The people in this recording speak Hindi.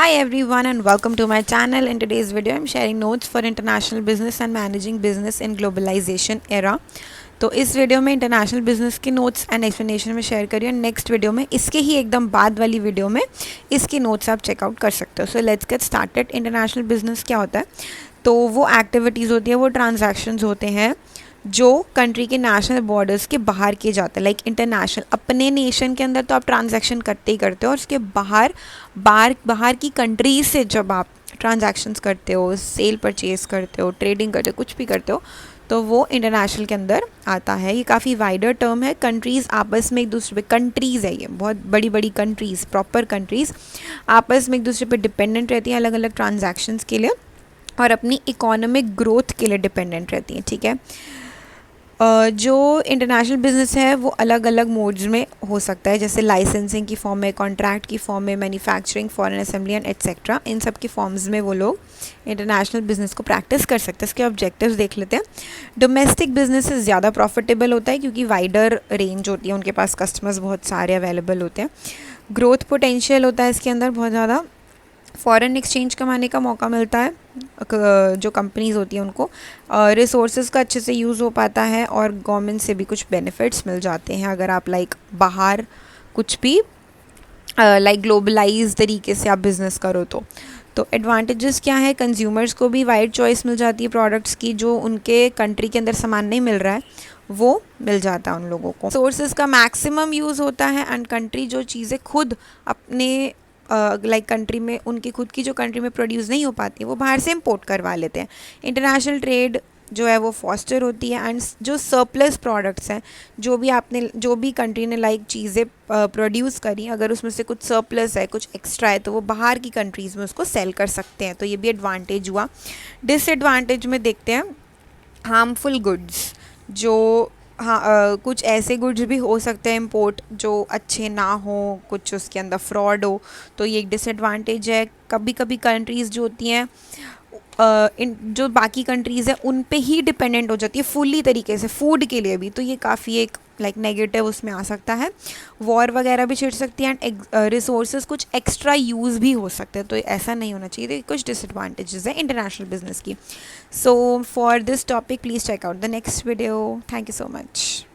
Hi everyone and welcome to my channel. In today's video I'm sharing notes for international business and managing business in globalization era. तो इस वीडियो में इंटरनेशनल बिजनेस के नोट्स एंड एक्सप्लेनेशन में शेयर करिए। नेक्स्ट वीडियो में इसके ही एकदम बाद वाली वीडियो में इसकी नोट्स आप चेकआउट कर सकते हो। So let's get started. International business क्या होता है? तो वो एक्टिविटीज़ होती है, वो ट्रांजैक्शंस होते हैं जो कंट्री के नेशनल बॉर्डर्स के बाहर किए जाते हैं। लाइक इंटरनेशनल, अपने नेशन के अंदर तो आप ट्रांजैक्शन करते ही करते हो, और उसके बाहर की कंट्रीज से जब आप ट्रांजैक्शंस करते हो, सेल परचेज करते हो, ट्रेडिंग करते हो, कुछ भी करते हो, तो वो इंटरनेशनल के अंदर आता है। ये काफ़ी वाइडर टर्म है। कंट्रीज़ आपस में एक दूसरे पे, कंट्रीज़ है ये, बहुत बड़ी बड़ी कंट्रीज़, प्रॉपर कंट्रीज़ आपस में एक दूसरे पे डिपेंडेंट रहती हैं अलग अलग ट्रांजैक्शंस के लिए, और अपनी इकोनॉमिक ग्रोथ के लिए डिपेंडेंट रहती हैं। ठीक है। जो इंटरनेशनल बिजनेस है वो अलग अलग मोड्स में हो सकता है, जैसे लाइसेंसिंग की फॉर्म में, कॉन्ट्रैक्ट की फॉर्म में, manufacturing, foreign assembly and etcetera. इन सब की फॉर्म्स में वो लोग इंटरनेशनल बिजनेस को प्रैक्टिस कर सकते हैं। इसके ऑब्जेक्टिव्स देख लेते हैं। डोमेस्टिक बिजनेस ज़्यादा प्रॉफिटेबल होता है क्योंकि वाइडर रेंज होती है, उनके पास कस्टमर्स बहुत सारे अवेलेबल होते हैं। ग्रोथ पोटेंशियल होता है इसके अंदर बहुत ज़्यादा। फॉरेन एक्सचेंज कमाने का मौका मिलता है जो कंपनीज़ होती हैं उनको। रिसोर्सेज का अच्छे से यूज़ हो पाता है, और गवर्नमेंट से भी कुछ बेनिफिट्स मिल जाते हैं अगर आप बाहर कुछ भी ग्लोबलाइज तरीके से आप बिज़नेस करो तो एडवांटेजेस क्या है? कंज्यूमर्स को भी वाइड चॉइस मिल जाती है प्रोडक्ट्स की, जो उनके कंट्री के अंदर सामान नहीं मिल रहा है वो मिल जाता है उन लोगों को। सोर्सेज का मैक्सिमम यूज़ होता है, एंड कंट्री जो चीज़ें खुद अपने कंट्री में, उनकी खुद की जो कंट्री में प्रोड्यूस नहीं हो पाती वो बाहर से इंपोर्ट करवा लेते हैं। इंटरनेशनल ट्रेड जो है वो फॉस्टर होती है, एंड जो सरप्लस प्रोडक्ट्स हैं, जो भी कंट्री ने चीज़ें प्रोड्यूस करी, अगर उसमें से कुछ सरप्लस है, कुछ एक्स्ट्रा है, तो वो बाहर की कंट्रीज़ में उसको सेल कर सकते हैं। तो ये भी एडवांटेज हुआ। डिसएडवांटेज में देखते हैं हार्मफुल गुड्स। जो कुछ ऐसे गुड्स भी हो सकते हैं इंपोर्ट जो अच्छे ना हो, कुछ उसके अंदर फ्रॉड हो, तो ये एक डिसएडवांटेज है। कभी कभी कंट्रीज़ जो होती हैं जो बाकी कंट्रीज़ हैं उन पे ही डिपेंडेंट हो जाती है फुल्ली तरीके से, फूड के लिए भी, तो ये काफ़ी एक नेगेटिव उसमें आ सकता है। वॉर वगैरह भी छिड़ सकती है, एंड रिसोर्सेज कुछ एक्स्ट्रा यूज़ भी हो सकते हैं, तो ऐसा नहीं होना चाहिए। तो कुछ डिसएडवांटेजेस है इंटरनेशनल बिजनेस की। So for this topic please check out the next video. Thank you so much.